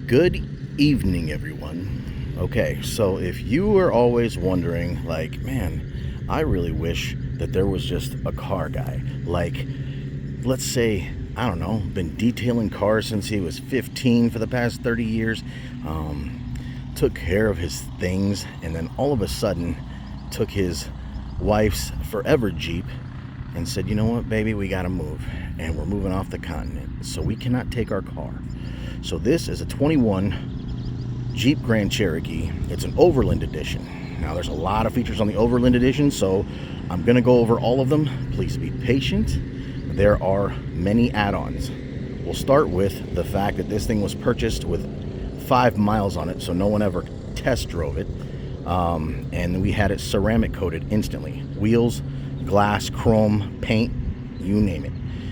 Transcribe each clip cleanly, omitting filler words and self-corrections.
Good evening, everyone. Okay, so if you are always wondering, like, man, I really wish that there was just a car guy. Like, let's say, I don't know, been detailing cars since he was 15 for the past 30 years, took care of his things, and then all of a sudden took his wife's forever Jeep and said, you know what, baby, we gotta move. And we're moving off the continent, so we cannot take our car. So this is a 21 Jeep Grand Cherokee. It's an Overland edition. Now there's a lot of features on the Overland edition, so I'm gonna go over all of them. Please be patient. There are many add-ons. We'll start with the fact that this thing was purchased with 5 miles on it, so no one ever test drove it. And we had it ceramic coated instantly. Wheels, glass, chrome, paint, you name it.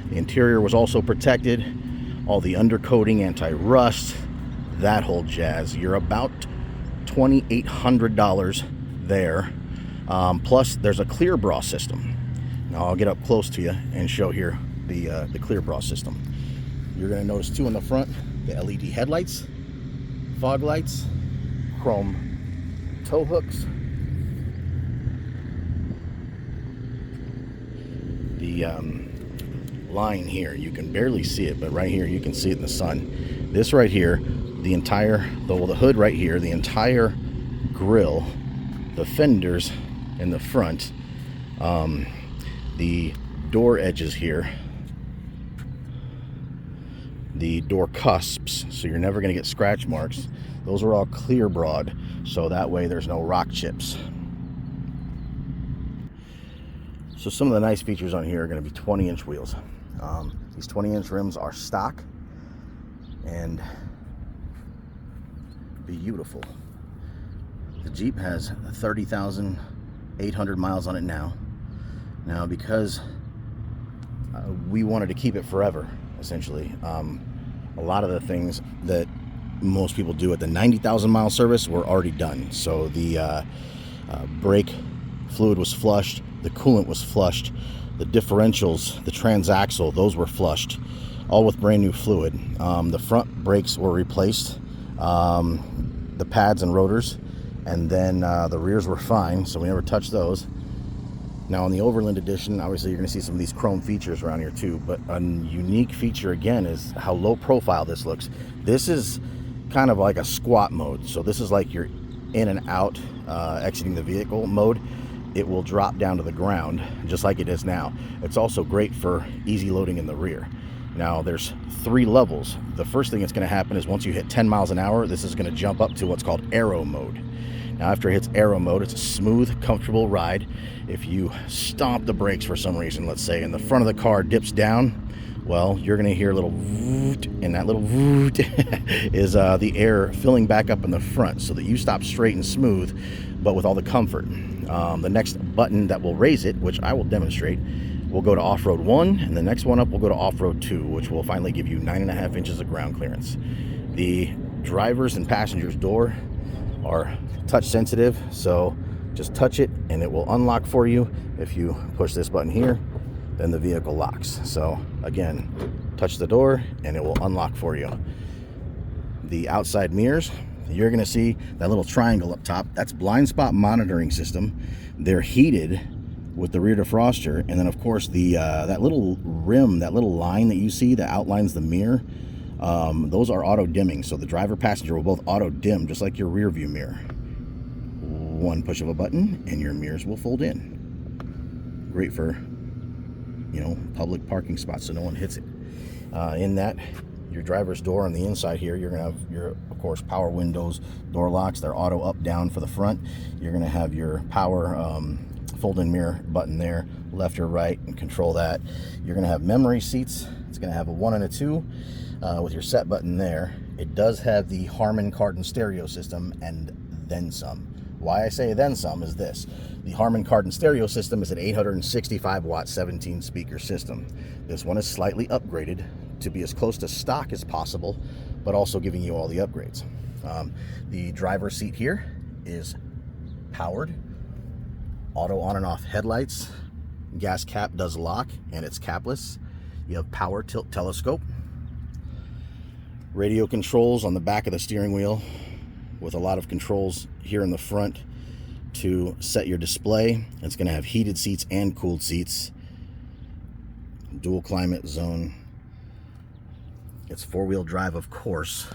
The interior was also protected. All the undercoating, anti-rust, that whole jazz. You're about $2,800 there. Plus, there's a clear bra system. Now, I'll get up close to you and show here the clear bra system. You're going to notice too on the front, the LED headlights, fog lights, chrome tow hooks, the line here, you can barely see it, but right here you can see it in the sun. This right here, the hood right here, the entire grill, the fenders in the front, the door edges here, the door cusps, so you're never going to get scratch marks. Those are all clear broad, so that way there's no rock chips. So some of the nice features on here are going to be 20-inch wheels. These 20-inch rims are stock and beautiful. The Jeep has 30,800 miles on it now. Now, because we wanted to keep it forever, essentially, a lot of the things that most people do at the 90,000 mile service were already done. So the brake fluid was flushed, the coolant was flushed, the differentials, the transaxle, those were flushed, all with brand new fluid. The front brakes were replaced, the pads and rotors, and then the rears were fine, so we never touched those. Now on the Overland edition, obviously you're going to see some of these chrome features around here too, but a unique feature again is how low profile this looks. This is kind of like a squat mode, so this is like you're in and out, exiting the vehicle mode. It will drop down to the ground just like it is now. It's also great for easy loading in the rear. Now there's 3 levels. The first thing that's going to happen is once you hit 10 miles an hour, this is going to jump up to what's called aero mode. Now after it hits aero mode, it's a smooth, comfortable ride. If you stomp the brakes for some reason, let's say, and the front of the car dips down, well, you're going to hear a little voot, and that little voot is the air filling back up in the front so that you stop straight and smooth, but with all the comfort. The next button that will raise it, which I will demonstrate, will go to off-road 1, and the next one up will go to off-road 2, which will finally give you 9.5 inches of ground clearance. The driver's and passenger's door are touch sensitive, so just touch it and it will unlock for you. If you push this button here, then the vehicle locks. So again, touch the door and it will unlock for you. The outside mirrors, you're going to see that little triangle up top. That's blind spot monitoring system. They're heated with the rear defroster, and then of course the that little rim, that little line that you see that outlines the mirror, those are auto dimming. So the driver passenger will both auto dim, just like your rear view mirror. One push of a button and your mirrors will fold in. Great for, you know, public parking spots so no one hits it. In that, your driver's door on the inside here, you're going to have your, of course, power windows, door locks. They're auto up down for the front. You're going to have your power fold-in mirror button there, left or right, and control that. You're going to have memory seats. It's going to have a 1 and a 2 with your set button there. It does have the Harman Kardon stereo system and then some. Why I say then some is this. The Harman Kardon stereo system is an 865 watt 17 speaker system. This one is slightly upgraded to be as close to stock as possible, but also giving you all the upgrades. The driver's seat here is powered, auto on and off headlights, gas cap does lock and it's capless. You have power tilt telescope, Radio controls on the back of the steering wheel with a lot of controls here in the front to set your display. It's going to have heated seats and cooled seats. Dual climate zone. It's four-wheel drive, of course.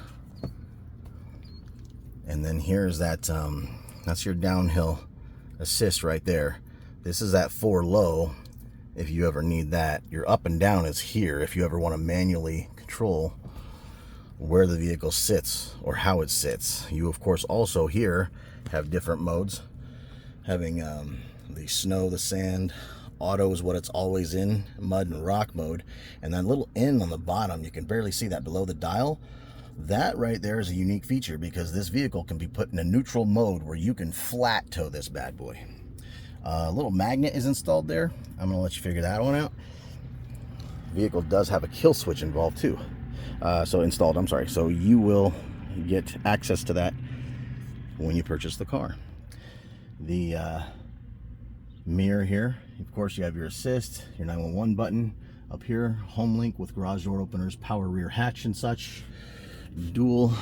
And then here's that, that's your downhill assist right there. This is that 4 low if you ever need that. Your up and down is here if you ever want to manually control where the vehicle sits or how it sits. You, of course, also here have different modes. Having the snow, the sand, auto is what it's always in, mud and rock mode. And that little N on the bottom, you can barely see that below the dial. That right there is a unique feature because this vehicle can be put in a neutral mode where you can flat tow this bad boy. A little magnet is installed there. I'm gonna let you figure that one out. The vehicle does have a kill switch involved too. Installed, I'm sorry. So you will get access to that when you purchase the car. The mirror here, of course, you have your assist, your 911 button up here, home link with garage door openers, power rear hatch and such, dual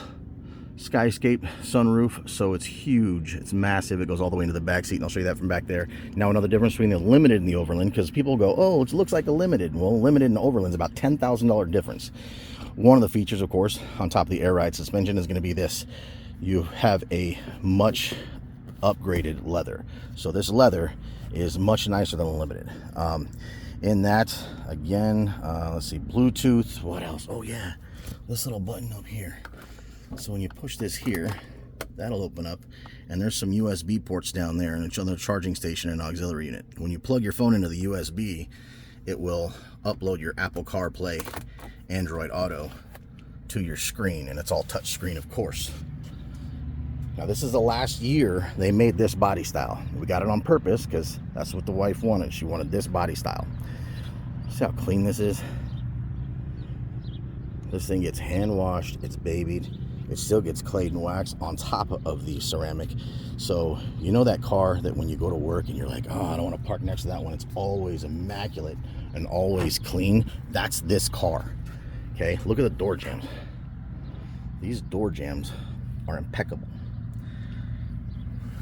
skyscape sunroof, so it's huge, it's massive, it goes all the way into the back seat, and I'll show you that from back there. Now, another difference between the Limited and the Overland, because people go, oh, it looks like a Limited. Well, Limited and Overland is about $10,000 difference. One of the features, of course, on top of the air ride suspension is going to be this. You have a much upgraded leather. So this leather is much nicer than a Limited. In that, again, let's see, Bluetooth, what else? Oh yeah, this little button up here. So when you push this here, that'll open up, and there's some USB ports down there and another charging station and auxiliary unit. When you plug your phone into the USB, it will upload your Apple CarPlay, Android Auto to your screen, and it's all touch screen, of course. Now, this is the last year they made this body style. We got it on purpose because that's what the wife wanted. She wanted this body style. See how clean this is? This thing gets hand washed, it's babied. It still gets clayed and waxed on top of the ceramic. So, you know that car that when you go to work and you're like, oh, I don't want to park next to that one. It's always immaculate and always clean. That's this car. Okay, look at the door jambs. These door jambs are impeccable.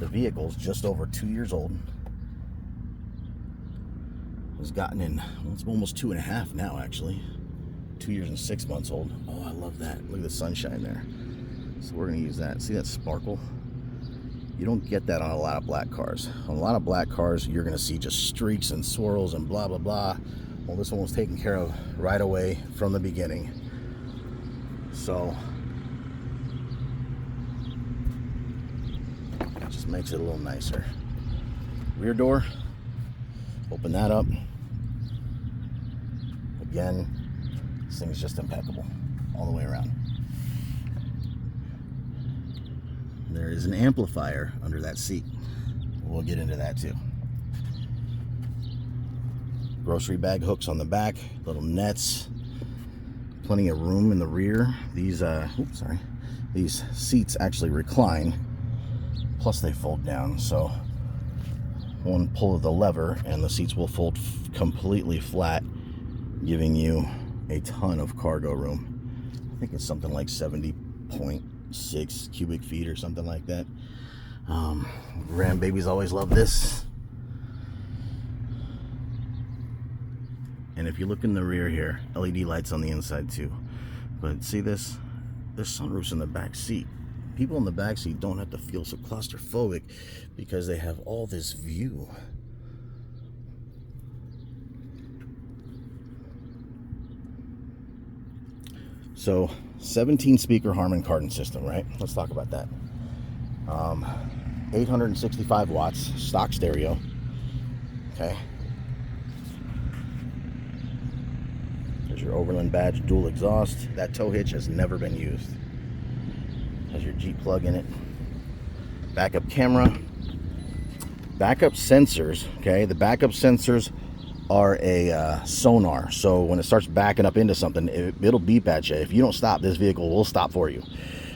The vehicle's just over 2 years old. It's gotten in, well, it's almost 2.5 now, actually. 2 years and 6 months old. Oh, I love that. Look at the sunshine there. So we're going to use that. See that sparkle? You don't get that on a lot of black cars. On a lot of black cars, you're going to see just streaks and swirls and blah, blah, blah. Well, this one was taken care of right away from the beginning. So it just makes it a little nicer. Rear door, open that up. Again, this thing is just impeccable all the way around. There is an amplifier under that seat. We'll get into that too. Grocery bag hooks on the back, little nets, plenty of room in the rear. These these seats actually recline, plus they fold down, so one pull of the lever and the seats will fold completely flat, giving you a ton of cargo room. I think it's something like 70.6 cubic feet or something like that. Grandbabies always love this. And if you look in the rear here, LED lights on the inside too. But see this? There's sunroofs in the back seat. People in the back seat don't have to feel so claustrophobic because they have all this view. So 17 speaker Harman Kardon system, right? Let's talk about that. 865 watts, stock stereo. Okay. There's your Overland badge, dual exhaust. That tow hitch has never been used. Has your Jeep plug in it. Backup camera. Backup sensors, okay? The backup sensors are a sonar, so when it starts backing up into something, it'll beep at you. If you don't stop, this vehicle will stop for you.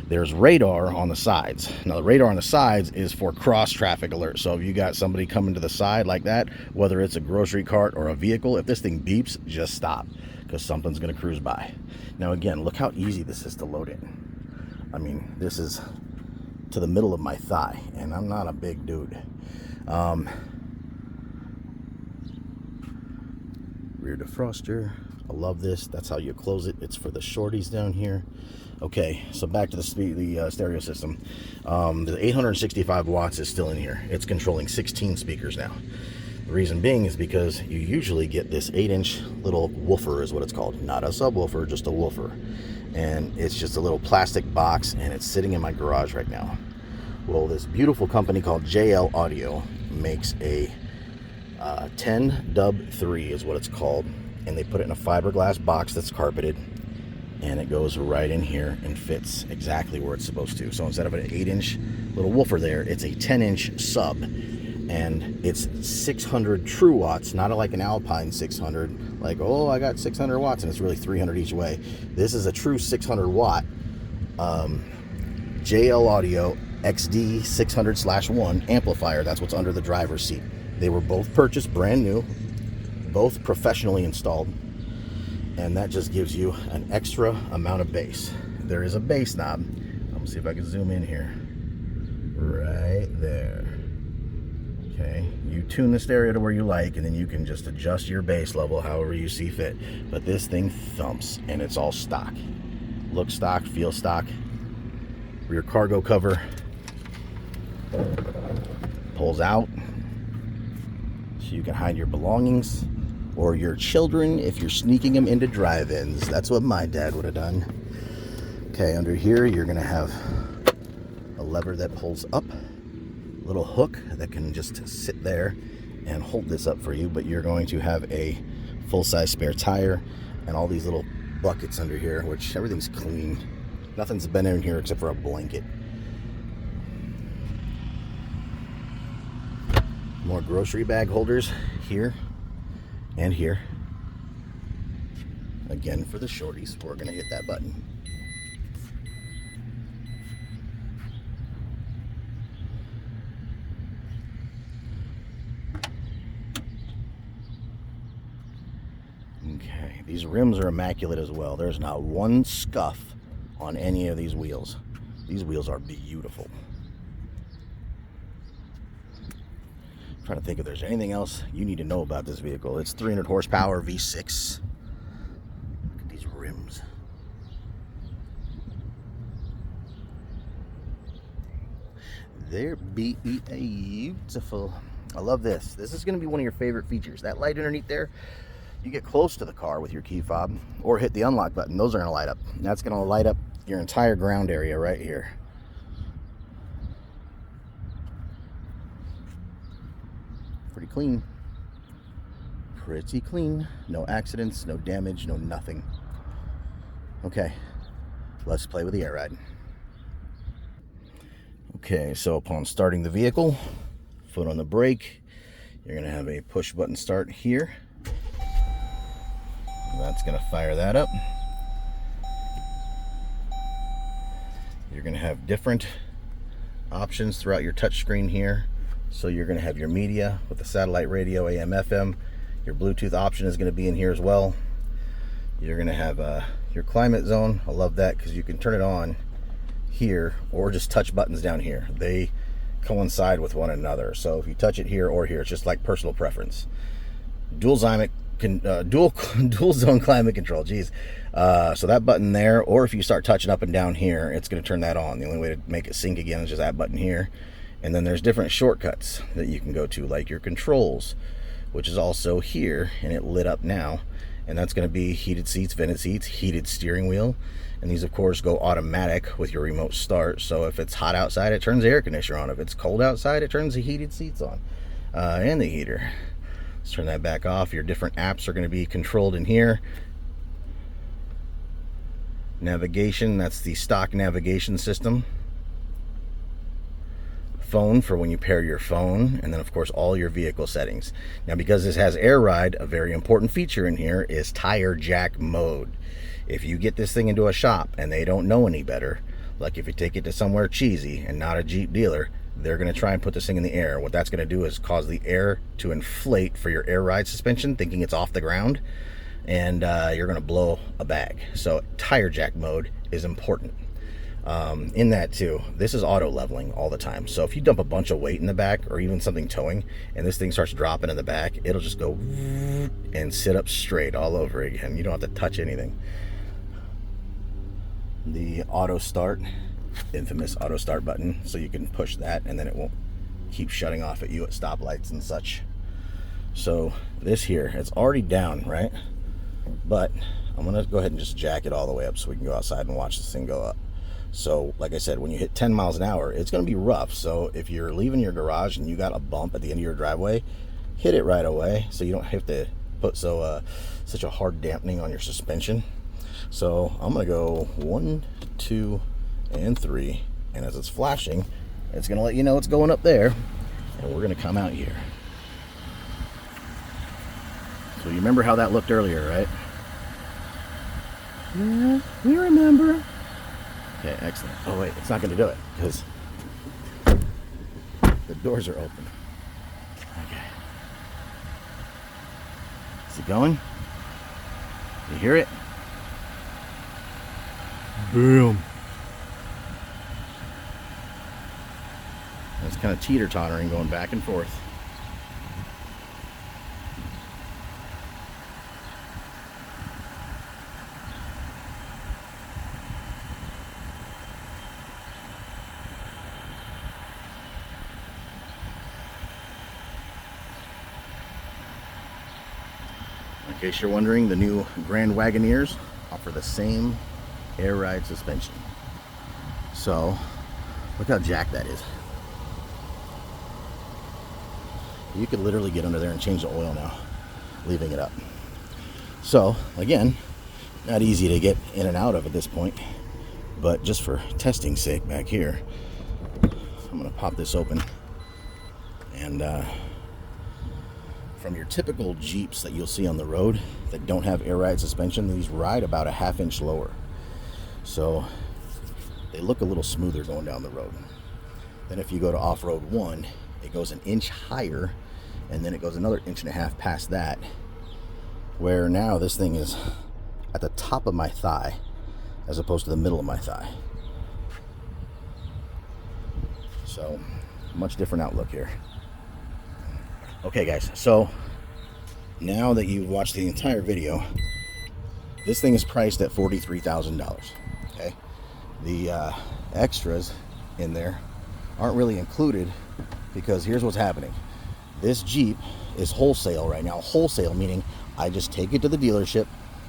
There's radar on the sides. Now, the radar on the sides is for cross traffic alert. So if you got somebody coming to the side like that, whether it's a grocery cart or a vehicle, if this thing beeps, just stop, because something's going to cruise by. Now again, look how easy this is to load in. I mean, this is to the middle of my thigh, and I'm not a big dude. Rear defroster. I love this. That's how you close it. It's for the shorties down here. Okay, so back to the stereo system. The 865 watts is still in here. It's controlling 16 speakers now. The reason being is because you usually get this 8-inch little woofer is what it's called. Not a subwoofer, just a woofer. And it's just a little plastic box, and it's sitting in my garage right now. Well, this beautiful company called JL Audio makes a 10 Dub 3 is what it's called. And they put it in a fiberglass box that's carpeted. And it goes right in here and fits exactly where it's supposed to. So instead of an 8-inch little woofer there, it's a 10-inch sub. And it's 600 true watts, not like an Alpine 600. Like, oh, I got 600 watts, and it's really 300 each way. This is a true 600 watt JL Audio XD 600/1 amplifier. That's what's under the driver's seat. They were both purchased brand new, both professionally installed. And that just gives you an extra amount of bass. There is a bass knob. I'm gonna see if I can zoom in here. Right there. Okay, you tune the stereo to where you like, and then you can just adjust your bass level however you see fit. But this thing thumps, and it's all stock. Looks stock, feels stock. Rear cargo cover pulls out, so you can hide your belongings. Or your children if you're sneaking them into drive-ins. That's what my dad would have done. Okay, under here you're gonna have a lever that pulls up, a little hook that can just sit there and hold this up for you, but you're going to have a full-size spare tire and all these little buckets under here, which everything's clean. Nothing's been in here except for a blanket. More grocery bag holders here and here. Again, for the shorties, we're gonna hit that button. Okay, these rims are immaculate as well. There's not one scuff on any of these wheels. These wheels are beautiful. Trying to think if there's anything else you need to know about this vehicle. It's 300 horsepower V6. Look at these rims. They're beautiful. I love this. This is going to be one of your favorite features. That light underneath there, you get close to the car with your key fob or hit the unlock button. Those are going to light up. And that's going to light up your entire ground area right here. Pretty clean. Pretty clean. No accidents, no damage, no nothing. Okay, let's play with the air ride. Okay, so upon starting the vehicle, foot on the brake, you're going to have a push button start here. That's going to fire that up. You're going to have different options throughout your touchscreen here. So you're going to have your media with the satellite radio, AM, FM. Your Bluetooth option is going to be in here as well. You're going to have your climate zone. I love that because you can turn it on here or just touch buttons down here. They coincide with one another. So if you touch it here or here, it's just like personal preference. Dual zone climate control. Geez. So that button there, or if you start touching up and down here, it's going to turn that on. The only way to make it sync again is just that button here. And then there's different shortcuts that you can go to, like your controls, which is also here, and it lit up now. And that's going to be heated seats, vented seats, heated steering wheel. And these, of course, go automatic with your remote start. So if it's hot outside, it turns the air conditioner on. If it's cold outside, it turns the heated seats on and the heater. Let's turn that back off. Your different apps are going to be controlled in here. Navigation, that's the stock navigation system. Phone for when you pair your phone, and then of course all your vehicle settings. Now because this has air ride, a very important feature in here is tire jack mode. If you get this thing into a shop and they don't know any better, like if you take it to somewhere cheesy and not a Jeep dealer, they're going to try and put this thing in the air. What that's going to do is cause the air to inflate for your air ride suspension, thinking it's off the ground. and you're going to blow a bag. So tire jack mode is important. In that too, this is auto leveling all the time. So if you dump a bunch of weight in the back, or even something towing, and this thing starts dropping in the back, it'll just go and sit up straight all over again. You don't have to touch anything. The auto start, infamous auto start button, so you can push that and then it won't keep shutting off at you at stoplights and such. So this here, it's already down, right? But I'm gonna go ahead and just jack it all the way up so we can go outside and watch this thing go up. So like I said, when you hit 10 miles an hour, it's going to be rough. So if you're leaving your garage and you got a bump at the end of your driveway, hit it right away so you don't have to put such a hard dampening on your suspension. So I'm going to go 1, 2, and 3. And as it's flashing, it's going to let you know it's going up there. And we're going to come out here. So you remember how that looked earlier, right? Yeah, we remember. Okay, excellent. Oh wait, it's not going to do it because the doors are open. Okay. Is it going? You hear it? Boom. It's kind of teeter-tottering, going back and forth. In case you're wondering, the new Grand Wagoneers offer the same air ride suspension. So, look how jacked that is. You could literally get under there and change the oil now, leaving it up. So, again, not easy to get in and out of at this point, but just for testing's sake back here, I'm going to pop this open. And from your typical Jeeps that you'll see on the road that don't have air ride suspension, these ride about a ½ inch lower. So they look a little smoother going down the road. Then if you go to off-road 1, it goes an inch higher, and then it goes another 1.5 inches past that, where now this thing is at the top of my thigh as opposed to the middle of my thigh. So much different outlook here. Okay guys, so now that you've watched the entire video, this thing is priced at $43,000. Okay, the extras in there aren't really included because here's what's happening. This Jeep is wholesale right now. Wholesale meaning I just take it to the dealership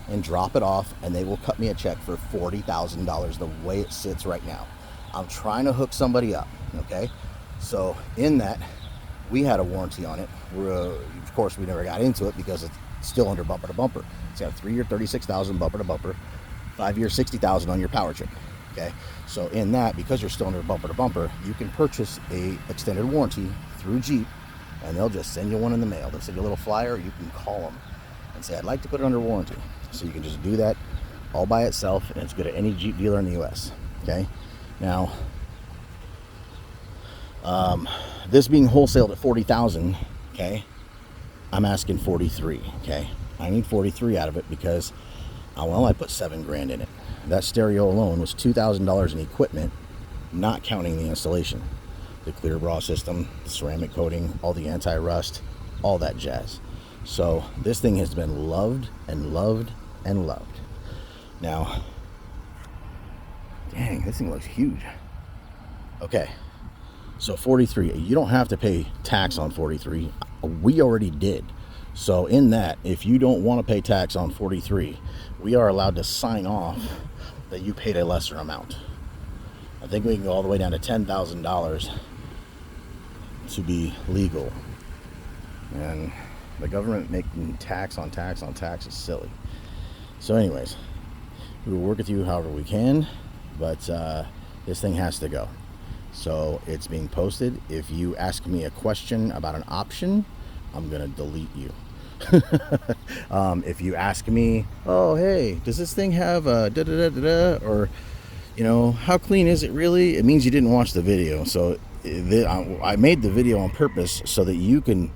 and drop it off and they will cut me a check for $40,000 the way it sits right now. I'm trying to hook somebody up, okay? So in that, we had a warranty on it. Of course, we never got into it because it's still under bumper to bumper. It's got a 3-year $36,000 bumper to bumper, 5-year $60,000 on your power trip. Okay, so in that, because you're still under bumper to bumper, you can purchase a extended warranty through Jeep, and they'll just send you one in the mail. They'll send you a little flyer. You can call them and say, "I'd like to put it under warranty." So you can just do that all by itself, and it's good at any Jeep dealer in the U.S. Okay, now. This being wholesaled at $40,000, okay, I'm asking $43,000, okay. I need $43,000 out of it because, well, I put $7,000 in it. That stereo alone was $2,000 in equipment, not counting the installation, the clear bra system, the ceramic coating, all the anti-rust, all that jazz. So this thing has been loved and loved and loved. Now, dang, this thing looks huge. Okay. So 43, you don't have to pay tax on 43. We already did. So in that, if you don't want to pay tax on 43, we are allowed to sign off that you paid a lesser amount. I think we can go all the way down to $10,000 to be legal. And the government making tax on tax on tax is silly. So anyways, we will work with you however we can, but this thing has to go. So it's being posted. If you ask me a question about an option, I'm gonna delete you. If you ask me, oh hey, does this thing have a da da da da da, or you know, how clean is it really? It means you didn't watch the video. So I made the video on purpose so that you can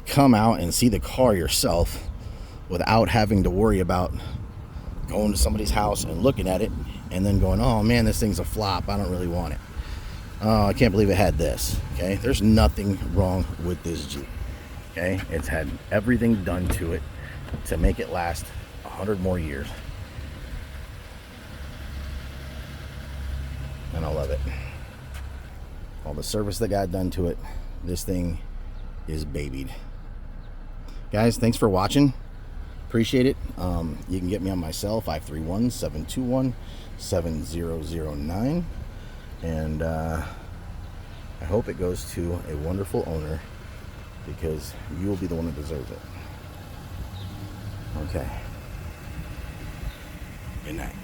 come out and see the car yourself without having to worry about going to somebody's house and looking at it and then going, oh man, this thing's a flop, I don't really want it. Oh, I can't believe it had this. Okay, there's nothing wrong with this Jeep. Okay, it's had everything done to it to make it last 100 more years, and I love it. All the service that got done to it, this thing is babied. Guys, thanks for watching. Appreciate it. You can get me on my cell, 531-721-7009. And I hope it goes to a wonderful owner, because you will be the one that deserves it. Okay. Good night.